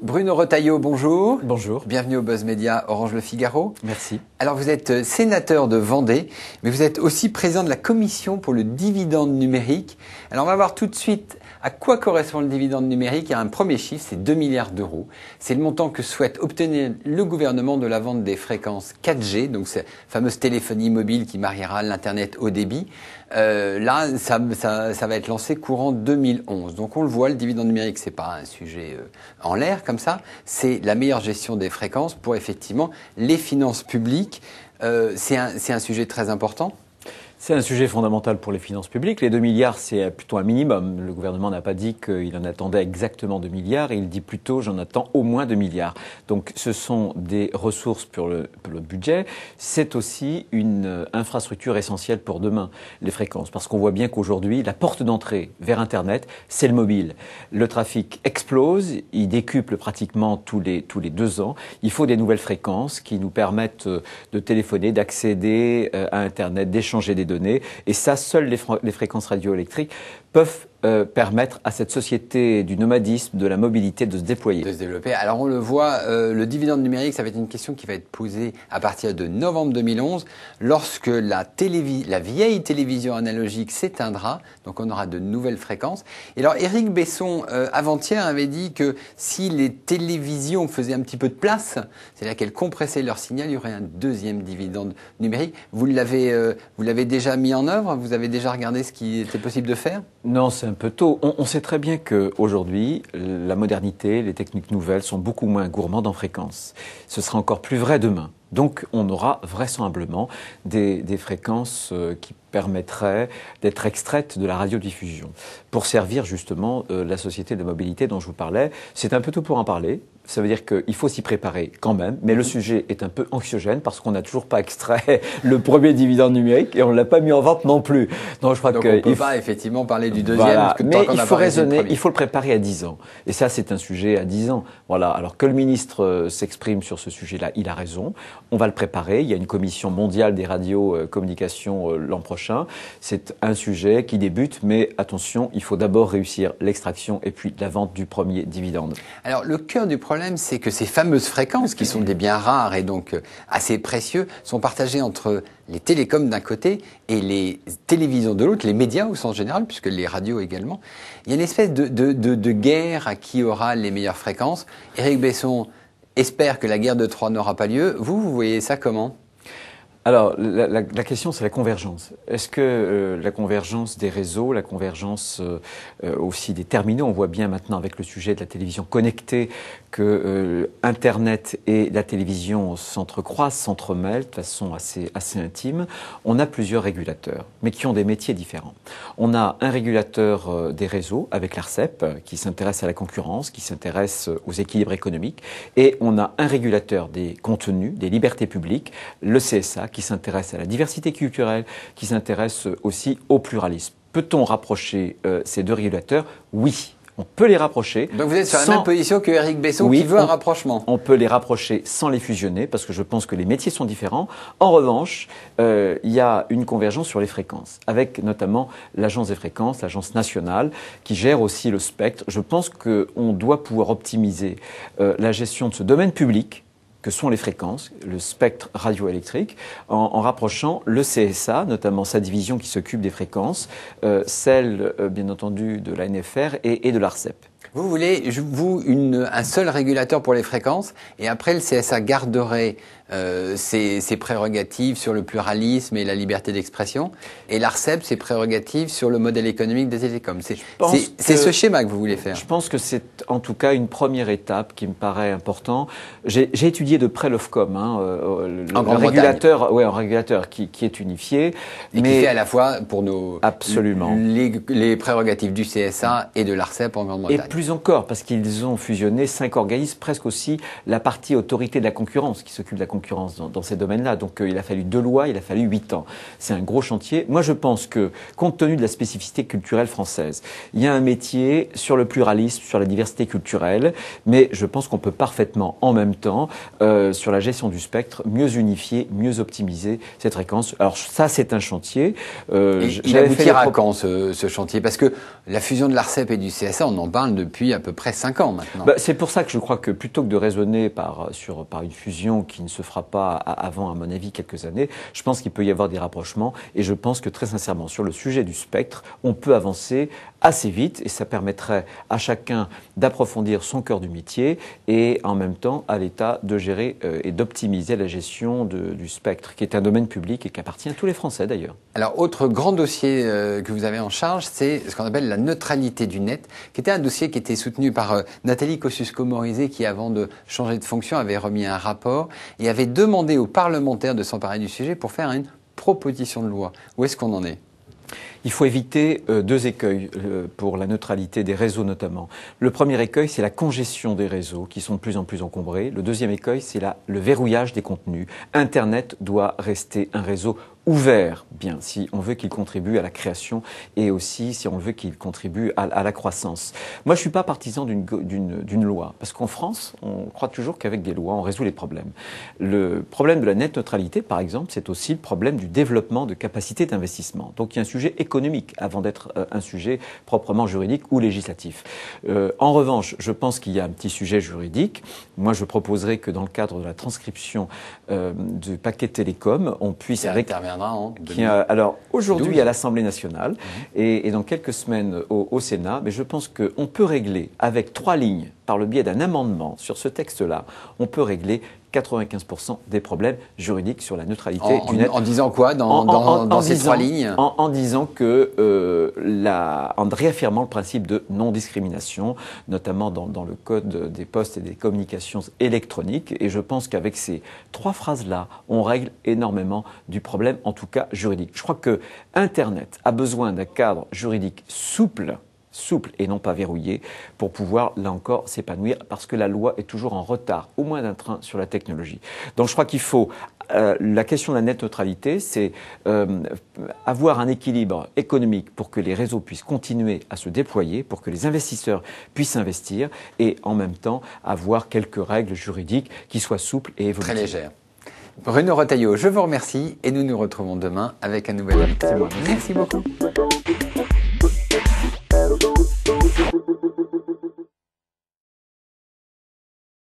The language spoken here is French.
Bruno Retailleau, bonjour. Bonjour. Bienvenue au Buzz Média Orange Le Figaro. Merci. Alors vous êtes sénateur de Vendée, mais vous êtes aussi président de la commission pour le dividende numérique. Alors on va voir tout de suite à quoi correspond le dividende numérique. Il y a un premier chiffre, c'est 2 milliards d'euros. C'est le montant que souhaite obtenir le gouvernement de la vente des fréquences 4G, donc cette fameuse téléphonie mobile qui mariera l'Internet haut débit. Là, ça va être lancé courant 2011. Donc on le voit, le dividende numérique, c'est pas un sujet en l'air comme ça. C'est la meilleure gestion des fréquences pour effectivement les finances publiques. C'est un sujet très important. C'est un sujet fondamental pour les finances publiques. Les 2 milliards, c'est plutôt un minimum. Le gouvernement n'a pas dit qu'il en attendait exactement 2 milliards. Il dit plutôt j'en attends au moins 2 milliards. Donc ce sont des ressources pour le budget. C'est aussi une infrastructure essentielle pour demain, les fréquences. Parce qu'on voit bien qu'aujourd'hui, la porte d'entrée vers Internet, c'est le mobile. Le trafic explose, il décuple pratiquement tous les 2 ans. Il faut des nouvelles fréquences qui nous permettent de téléphoner, d'accéder à Internet, d'échanger des données. Et ça, seules les fréquences radioélectriques peuvent permettre à cette société du nomadisme, de la mobilité de se déployer. De se développer. Alors on le voit, le dividende numérique, ça va être une question qui va être posée à partir de novembre 2011, lorsque la vieille télévision analogique s'éteindra, donc on aura de nouvelles fréquences. Et alors Éric Besson, avant-hier, avait dit que si les télévisions faisaient un petit peu de place, c'est-à-dire qu'elles compressaient leur signal, il y aurait un deuxième dividende numérique. Vous l'avez déjà mis en œuvre? Vous avez déjà regardé ce qui était possible de faire? Non, c'est un peu tôt. On sait très bien qu'aujourd'hui, la modernité, les techniques nouvelles sont beaucoup moins gourmandes en fréquences. Ce sera encore plus vrai demain. Donc, on aura vraisemblablement des fréquences qui permettraient d'être extraites de la radiodiffusion pour servir justement la société de mobilité dont je vous parlais. C'est un peu tôt pour en parler. Ça veut dire qu'il faut s'y préparer quand même, mais le sujet est un peu anxiogène parce qu'on n'a toujours pas extrait le premier dividende numérique et on ne l'a pas mis en vente non plus. Donc je crois qu'on ne peut pas effectivement parler du deuxième. Voilà. Parce que mais il faut raisonner, il faut le préparer à 10 ans. Et ça, c'est un sujet à 10 ans. Voilà. Alors que le ministre s'exprime sur ce sujet-là, il a raison. On va le préparer. Il y a une commission mondiale des radiocommunications l'an prochain. C'est un sujet qui débute, mais attention, il faut d'abord réussir l'extraction et puis la vente du premier dividende. Alors le cœur du problème, c'est que ces fameuses fréquences, qui sont des biens rares et donc assez précieux, sont partagées entre les télécoms d'un côté et les télévisions de l'autre, les médias au sens général, puisque les radios également. Il y a une espèce de guerre à qui aura les meilleures fréquences. Éric Besson espère que la guerre de Troie n'aura pas lieu. Vous voyez ça comment ? Alors, la question, c'est la convergence. Est-ce que la convergence des réseaux, la convergence aussi des terminaux, on voit bien maintenant avec le sujet de la télévision connectée que Internet et la télévision s'entrecroisent, s'entremêlent de façon assez intime. On a plusieurs régulateurs, mais qui ont des métiers différents. On a un régulateur des réseaux avec l'ARCEP, qui s'intéresse à la concurrence, qui s'intéresse aux équilibres économiques, et on a un régulateur des contenus, des libertés publiques, le CSA, qui s'intéresse à la diversité culturelle, qui s'intéresse aussi au pluralisme. Peut-on rapprocher ces deux régulateurs? Oui, on peut les rapprocher. Donc vous êtes sur la même position que Éric Besson, qui veut un rapprochement. On peut les rapprocher sans les fusionner, parce que je pense que les métiers sont différents. En revanche, il y a une convergence sur les fréquences, avec notamment l'Agence des fréquences, l'Agence nationale, qui gère aussi le spectre. Je pense qu'on doit pouvoir optimiser la gestion de ce domaine public, que sont les fréquences, le spectre radioélectrique, en rapprochant le CSA, notamment sa division qui s'occupe des fréquences, celle, bien entendu, de l'ANFR et de l'ARCEP. Vous voulez, un seul régulateur pour les fréquences, et après le CSA garderait ses prérogatives sur le pluralisme et la liberté d'expression, et l'ARCEP ses prérogatives sur le modèle économique des télécoms. C'est ce schéma que vous voulez faire. Je pense que c'est en tout cas une première étape qui me paraît importante. J'ai étudié de près l'Ofcom, un régulateur qui est unifié. Et qui fait à la fois pour absolument les prérogatives du CSA et de l'ARCEP en Grande-Bretagne. Et plus encore, parce qu'ils ont fusionné 5 organismes, presque aussi la partie autorité de la concurrence, qui s'occupe de la concurrence dans ces domaines-là. Donc il a fallu 2 lois, il a fallu 8 ans. C'est un gros chantier. Moi, je pense que, compte tenu de la spécificité culturelle française, il y a un métier sur le pluralisme, sur la diversité culturelle, mais je pense qu'on peut parfaitement, en même temps, sur la gestion du spectre, mieux unifier, mieux optimiser cette fréquence. Alors ça, c'est un chantier. Il aboutira quand ce chantier? Parce que la fusion de l'ARCEP et du CSA, on en parle depuis à peu près 5 ans maintenant. C'est pour ça que je crois que plutôt que de raisonner par une fusion qui ne se fera pas avant, à mon avis, quelques années, je pense qu'il peut y avoir des rapprochements et je pense que très sincèrement, sur le sujet du spectre, on peut avancer assez vite et ça permettrait à chacun d'approfondir son cœur du métier et en même temps à l'État de gérer et d'optimiser la gestion du spectre, qui est un domaine public et qui appartient à tous les Français d'ailleurs. Alors, autre grand dossier que vous avez en charge, c'est ce qu'on appelle la neutralité du net, qui était un dossier qui était soutenu par Nathalie Kosciusko-Morizet, qui avant de changer de fonction avait remis un rapport et avait demandé aux parlementaires de s'emparer du sujet pour faire une proposition de loi. Où est-ce qu'on en est ? Il faut éviter 2 écueils pour la neutralité des réseaux notamment. Le premier écueil, c'est la congestion des réseaux qui sont de plus en plus encombrés. Le deuxième écueil, c'est le verrouillage des contenus. Internet doit rester un réseau ouvert, bien, si on veut qu'il contribue à la création et aussi si on veut qu'il contribue à la croissance. Moi, je suis pas partisan d'une loi, parce qu'en France, on croit toujours qu'avec des lois, on résout les problèmes. Le problème de la net neutralité, par exemple, c'est aussi le problème du développement de capacités d'investissement. Donc, il y a un sujet économique avant d'être un sujet proprement juridique ou législatif. En revanche, je pense qu'il y a un petit sujet juridique. Moi, je proposerais que dans le cadre de la transcription du paquet télécom, on puisse... Alors, aujourd'hui à l'Assemblée nationale et dans quelques semaines au Sénat, mais je pense qu'on peut régler avec 3 lignes, par le biais d'un amendement sur ce texte-là, on peut régler 95% des problèmes juridiques sur la neutralité du net. En disant quoi dans ces 3 lignes? En disant que, en réaffirmant le principe de non-discrimination, notamment dans le code des postes et des communications électroniques. Et je pense qu'avec ces 3 phrases-là, on règle énormément du problème, en tout cas juridique. Je crois que Internet a besoin d'un cadre juridique souple et non pas verrouillé pour pouvoir, là encore, s'épanouir parce que la loi est toujours en retard, au moins d'un train sur la technologie. Donc je crois qu'il faut, la question de la net neutralité, c'est avoir un équilibre économique pour que les réseaux puissent continuer à se déployer, pour que les investisseurs puissent investir et en même temps avoir quelques règles juridiques qui soient souples et évolutives. Très légères. Bruno Retailleau, je vous remercie et nous nous retrouvons demain avec un nouvel invité. Merci beaucoup.